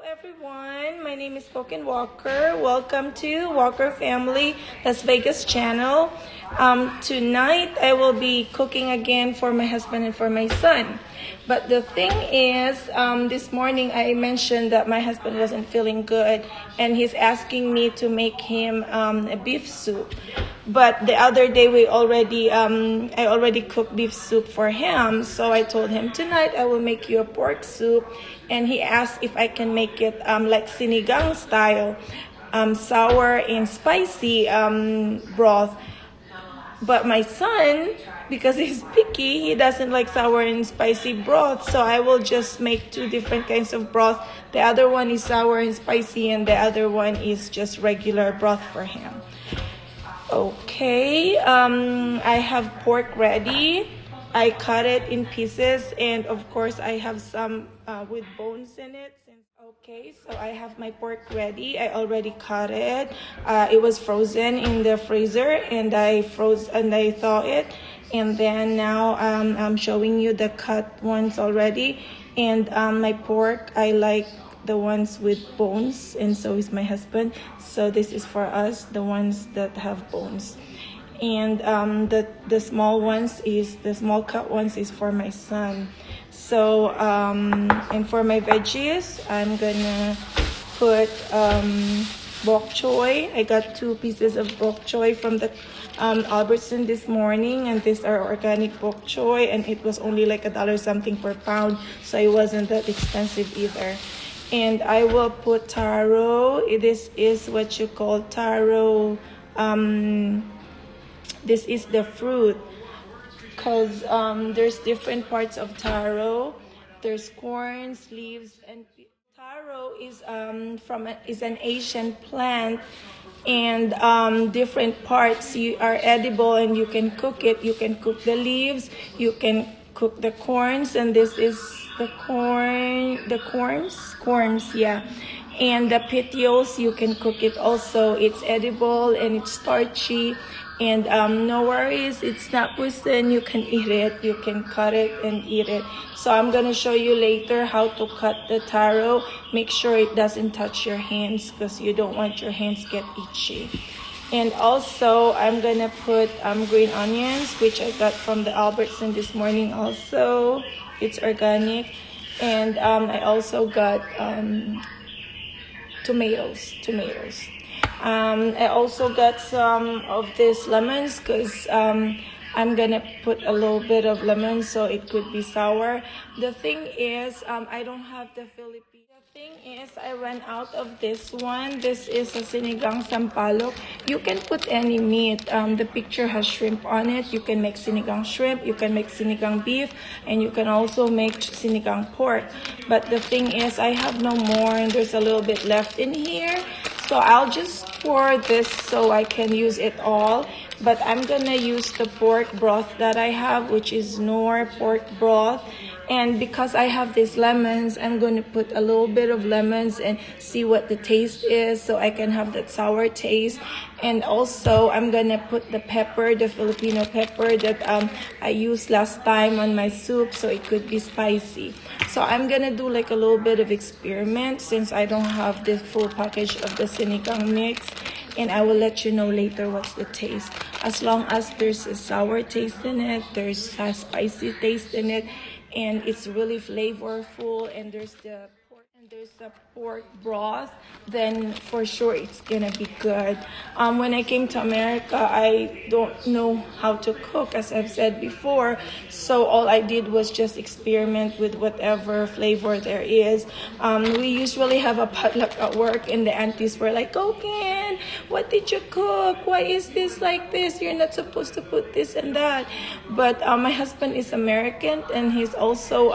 everyone, my name is Spoken Walker. Welcome to Walker Family Las Vegas channel. Tonight I will be cooking again for my husband and for my son. But the thing is, this morning I mentioned that my husband wasn't feeling good and he's asking me to make him a beef soup. But the other day I already cooked beef soup for him, so I told him tonight I will make you a pork soup, and he asked if I can make it like Sinigang style, sour and spicy broth. But my son, because he's picky, he doesn't like sour and spicy broth, so I will just make two different kinds of broth. The other one is sour and spicy, and the other one is just regular broth for him. Okay, I have pork ready. I cut it in pieces, and of course I have some with bones in it. Okay, so I have my pork ready. I already cut it. It was frozen in the freezer, and I thawed it. And then now I'm showing you the cut ones already. And my pork, I like the ones with bones, and so is my husband. So this is for us, the ones that have bones. And the small cut ones is for my son. So and for my veggies, I'm gonna put bok choy. I got 2 pieces of bok choy from the Albertson this morning, and these are organic bok choy, and it was only like $1 something per pound, so it wasn't that expensive either. And I will put taro. This is what you call taro. This is the fruit, because there's different parts of taro. There's corns, leaves, and taro is an Asian plant, and different parts are edible, and you can cook it. You can cook the leaves, you can cook the corns, and this is the corns, yeah. And the petioles, you can cook it also. It's edible and it's starchy, and no worries, it's not poison. You can eat it, you can cut it and eat it. So I'm gonna show you later how to cut the taro. Make sure it doesn't touch your hands, because you don't want your hands get itchy. And also I'm gonna put green onions, which I got from the Albertson this morning also. It's organic. And I also got tomatoes. I also got some of these lemons, because I'm gonna put a little bit of lemon, so it could be sour. The thing is, I don't have the Filipina. The thing is, I ran out of this one. This is a sinigang sampalok. You can put any meat. The picture has shrimp on it. You can make sinigang shrimp, you can make sinigang beef, and you can also make sinigang pork. But the thing is, I have no more, and there's a little bit left in here. So I'll just pour this so I can use it all. But I'm gonna use the pork broth that I have, which is Knorr pork broth. And because I have these lemons, I'm going to put a little bit of lemons and see what the taste is, so I can have that sour taste. And also I'm going to put the pepper, the Filipino pepper that I used last time on my soup, so it could be spicy. So I'm going to do like a little bit of experiment, since I don't have the full package of the sinigang mix. And I will let you know later what's the taste. As long as there's a sour taste in it, there's a spicy taste in it, and it's really flavorful, and there's the pork broth, then for sure it's gonna be good. When I came to America, I don't know how to cook, as I've said before, so all I did was just experiment with whatever flavor there is. We usually have a potluck at work, and the aunties were like, "Okay, what did you cook? Why is this like this? You're not supposed to put this and that." But my husband is American, and he's also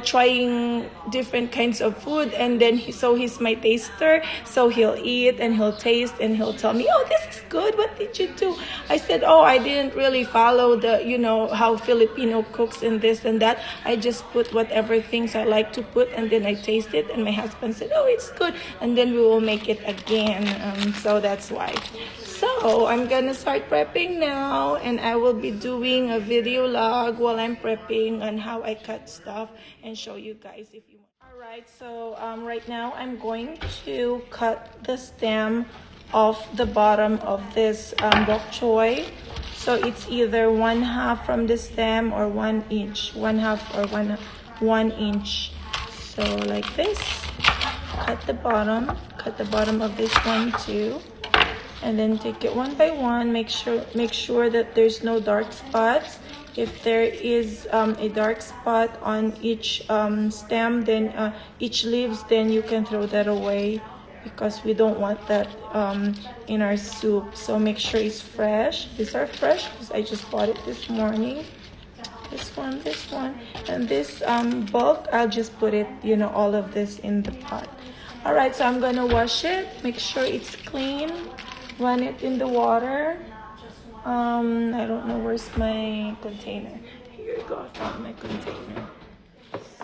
trying different kinds of food, and then he's my taster, so he'll eat and he'll taste and he'll tell me, "Oh, this is good, what did you do?" I said, "Oh, I didn't really follow the how Filipino cooks and this and that. I just put whatever things I like to put, and then I taste it." And my husband said, "Oh, it's good," and then we will make it again. So that's why. So I'm gonna start prepping now, and I will be doing a video log while I'm prepping on how I cut stuff and show you guys if you want. Alright, so right now I'm going to cut the stem off the bottom of this bok choy. So it's either 1/2 from the stem or 1 inch, 1/2 or 1 inch. So like this, cut the bottom of this one too, and then take it one by one. Make sure that there's no dark spots. If there is a dark spot on each stem, then each leaves, then you can throw that away because we don't want that in our soup. So make sure it's fresh. These are fresh because I just bought it this morning. This one, and this bulk, I'll just put it, all of this in the pot. All right, so I'm gonna wash it. Make sure it's clean. Run it in the water. I don't know, where's my container? Here you go, I found my container.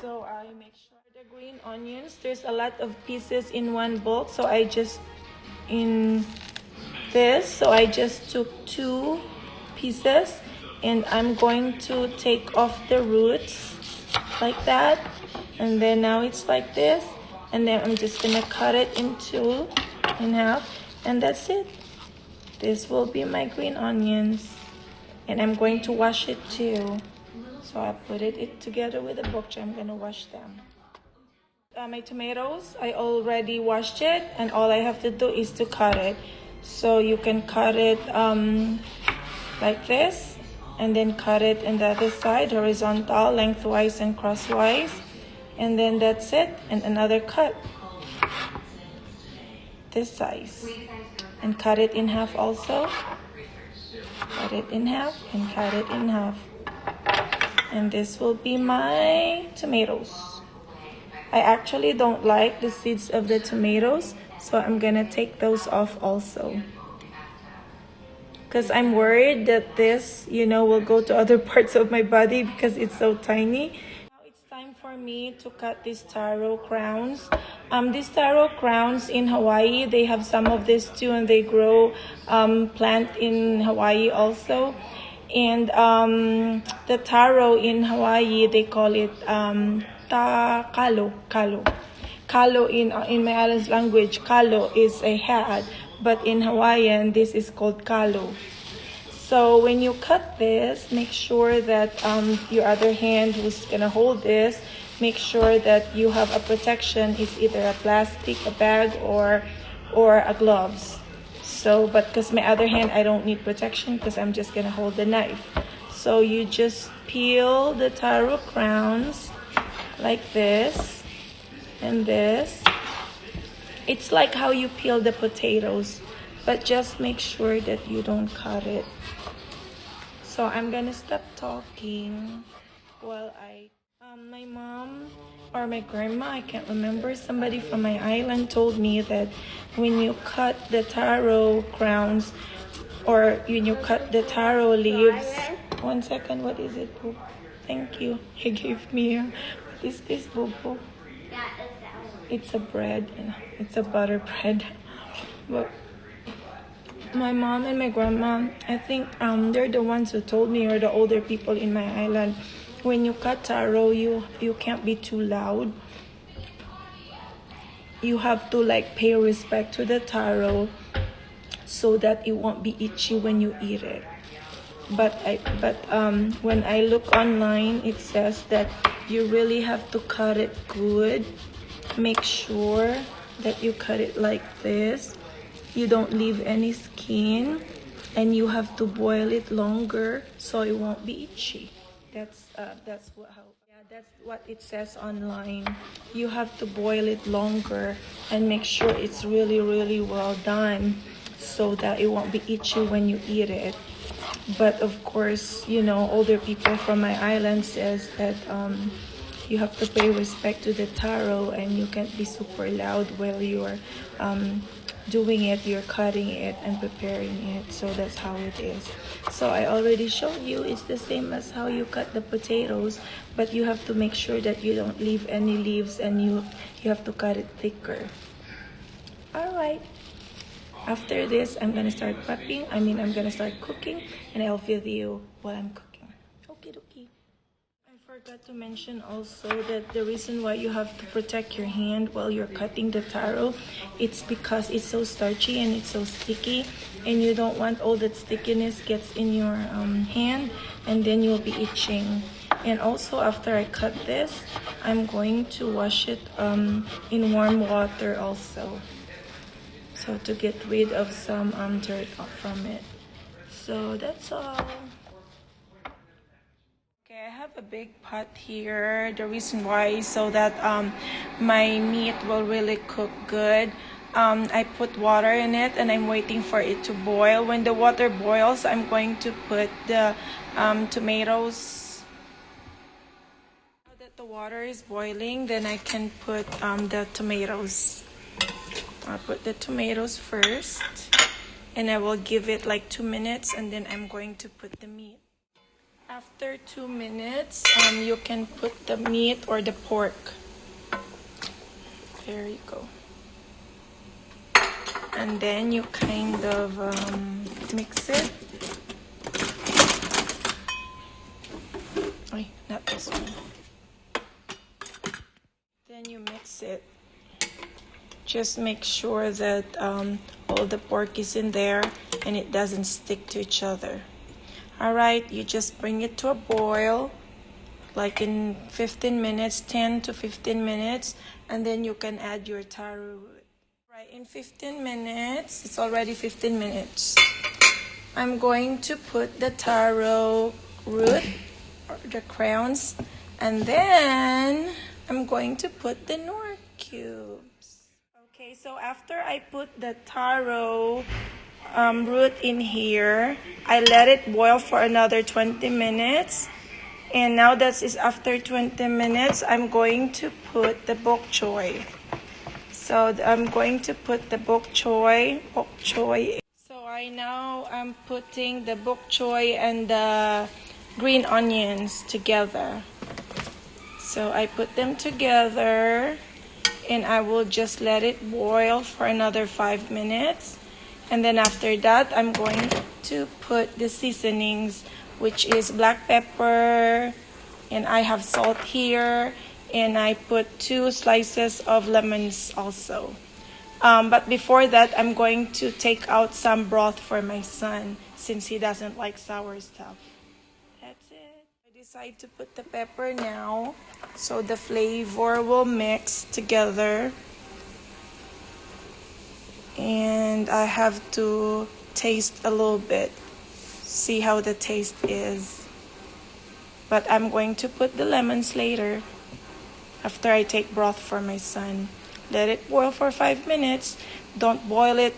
So I make sure the green onions, there's a lot of pieces in one bulk, so I just took 2 pieces, and I'm going to take off the roots like that, and then now it's like this, and then I'm just gonna cut it in half, and that's it. This will be my green onions, and I'm going to wash it too. So I put it together with the bok choy. I'm gonna wash them. My tomatoes, I already washed it, and all I have to do is to cut it. So you can cut it like this, and then cut it in the other side, horizontal, lengthwise, and crosswise, and then that's it. And another cut this size, and cut it in half also. Cut it in half and cut it in half. And this will be my tomatoes. I actually don't like the seeds of the tomatoes, so I'm gonna take those off also, because I'm worried that this, will go to other parts of my body because it's so tiny. Time for me to cut these taro crowns. These taro crowns in Hawaii, they have some of this too, and they grow plant in Hawaii also. And the taro in Hawaii, they call it kalo. Kalo in my island's language, kalo is a hat, but in Hawaiian, this is called kalo. So when you cut this, make sure that your other hand who's gonna hold this, make sure that you have a protection. It's either a plastic, a bag, or a gloves. So, but because my other hand, I don't need protection because I'm just gonna hold the knife. So you just peel the taro crowns like this and this. It's like how you peel the potatoes, but just make sure that you don't cut it. So I'm gonna stop talking while my mom or my grandma, I can't remember, somebody from my island told me that when you cut the taro crowns or when you cut the taro leaves, 1 second, what is it, Boo? Thank you. He gave me what is this, Boo Boo? It's a bread, it's a butter bread. But my mom and my grandma, I think they're the ones who told me, or the older people in my island, when you cut taro, you can't be too loud. You have to pay respect to the taro so that it won't be itchy when you eat it. But when I look online, it says that you really have to cut it good. Make sure that you cut it like this. You don't leave any skin, and you have to boil it longer so it won't be itchy. That's what it says online. You have to boil it longer and make sure it's really, really well done so that it won't be itchy when you eat it. But of course, older people from my island says that you have to pay respect to the taro, and you can't be super loud while you are doing it. You're cutting it and preparing it. So that's how it is. So I already showed you, it's the same as how you cut the potatoes, but you have to make sure that you don't leave any leaves, and you have to cut it thicker. All right. After this, I'm gonna start prepping. I'm gonna start cooking, and I'll video while I'm cooking. Okay, dokie. Forgot to mention also that the reason why you have to protect your hand while you're cutting the taro, it's because it's so starchy and it's so sticky, and you don't want all that stickiness gets in your hand, and then you'll be itching. And also after I cut this, I'm going to wash it in warm water also, so to get rid of some dirt from it. So that's all. Okay, I have a big pot here. The reason why is so that my meat will really cook good. I put water in it and I'm waiting for it to boil. When the water boils, I'm going to put the tomatoes. Now that the water is boiling, then I can put the tomatoes. I'll put the tomatoes first, and I will give it like 2 minutes, and then I'm going to put the meat. After 2 minutes, you can put the meat or the pork. There you go. And then you kind of mix it. Oh, not this one. Then you mix it. Just make sure that all the pork is in there and it doesn't stick to each other. Alright, you just bring it to a boil, like in 15 minutes, 10 to 15 minutes, and then you can add your taro root. Right, in 15 minutes, it's already 15 minutes. I'm going to put the taro root, or the crowns, and then I'm going to put the nor cubes. Okay, so after I put the taro root in here, I let it boil for another 20 minutes, and now that is after 20 minutes, I'm going to put the bok choy. So I'm going to put the bok choy. So I now I'm putting the bok choy and the green onions together. So I put them together, and I will just let it boil for another 5 minutes. And then after that, I'm going to put the seasonings, which is black pepper, and I have salt here, and I put 2 slices of lemons also. But before that, I'm going to take out some broth for my son, since he doesn't like sour stuff. That's it. I decide to put the pepper now, so the flavor will mix together. And I have to taste a little bit, see how the taste is. But I'm going to put the lemons later, after I take broth for my son. Let it boil for 5 minutes. Don't boil it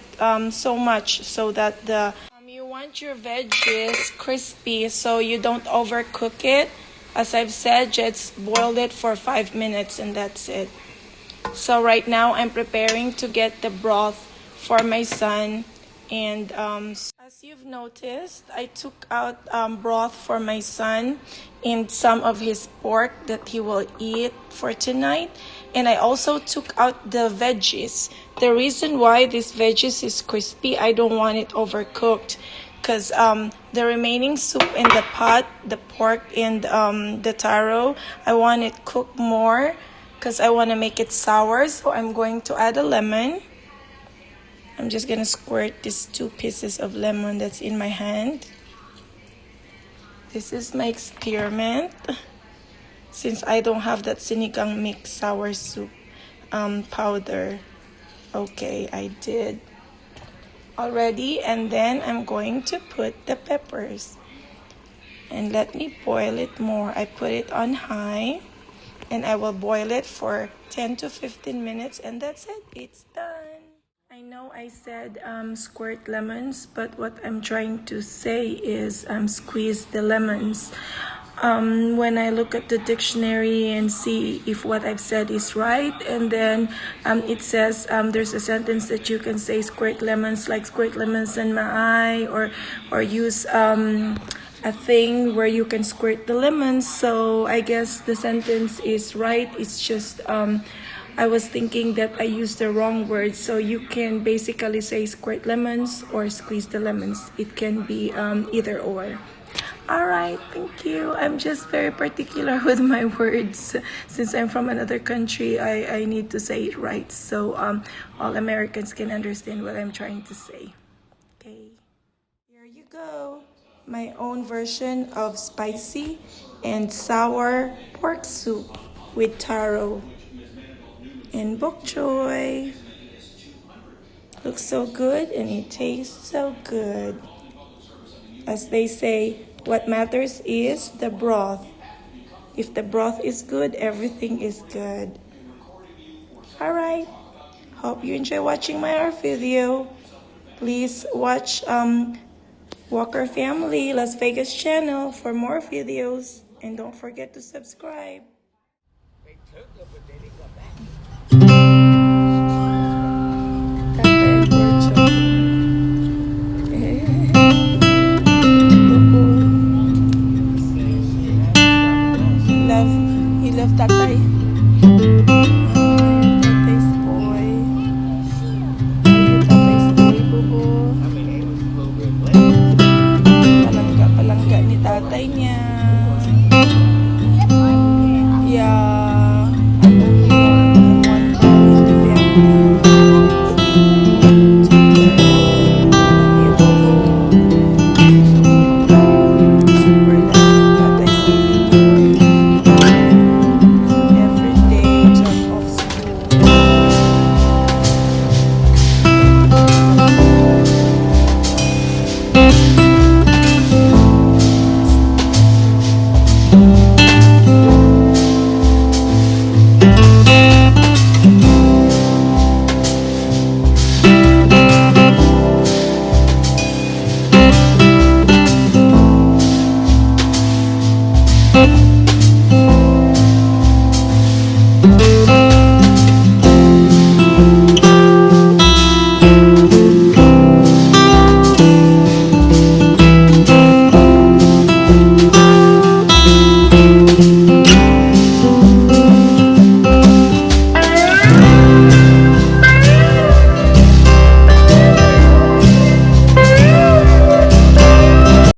so much, so that you want your veggies crispy, so you don't overcook it. As I've said, just boil it for 5 minutes and that's it. So right now I'm preparing to get the broth for my son, and as you've noticed, I took out broth for my son and some of his pork that he will eat for tonight, and I also took out the veggies. The reason why this veggies is crispy, I don't want it overcooked, because the remaining soup in the pot, the pork and the taro, I want it cooked more because I want to make it sour. So I'm going to add a lemon. I'm just going to squirt these 2 pieces of lemon that's in my hand. This is my experiment, since I don't have that Sinigang mix sour soup powder. Okay, I did already, and then I'm going to put the peppers. And let me boil it more. I put it on high, and I will boil it for 10 to 15 minutes, and that's it. It's done. I know I said squirt lemons, but what I'm trying to say is squeeze the lemons. When I look at the dictionary and see if what I've said is right, and then it says there's a sentence that you can say squirt lemons, like squirt lemons in my eye, or use a thing where you can squirt the lemons. So I guess the sentence is right. It's just I was thinking that I used the wrong word. So you can basically say squirt lemons or squeeze the lemons. It can be either or. All right, thank you. I'm just very particular with my words. Since I'm from another country, I need to say it right so all Americans can understand what I'm trying to say. Okay, here you go. My own version of spicy and sour pork soup with taro and bok choy. Looks so good and it tastes so good. As they say, what matters is the broth. If the broth is good, everything is good. Alright, hope you enjoy watching my art video. Please watch Walker Family Las Vegas channel for more videos. And don't forget to subscribe.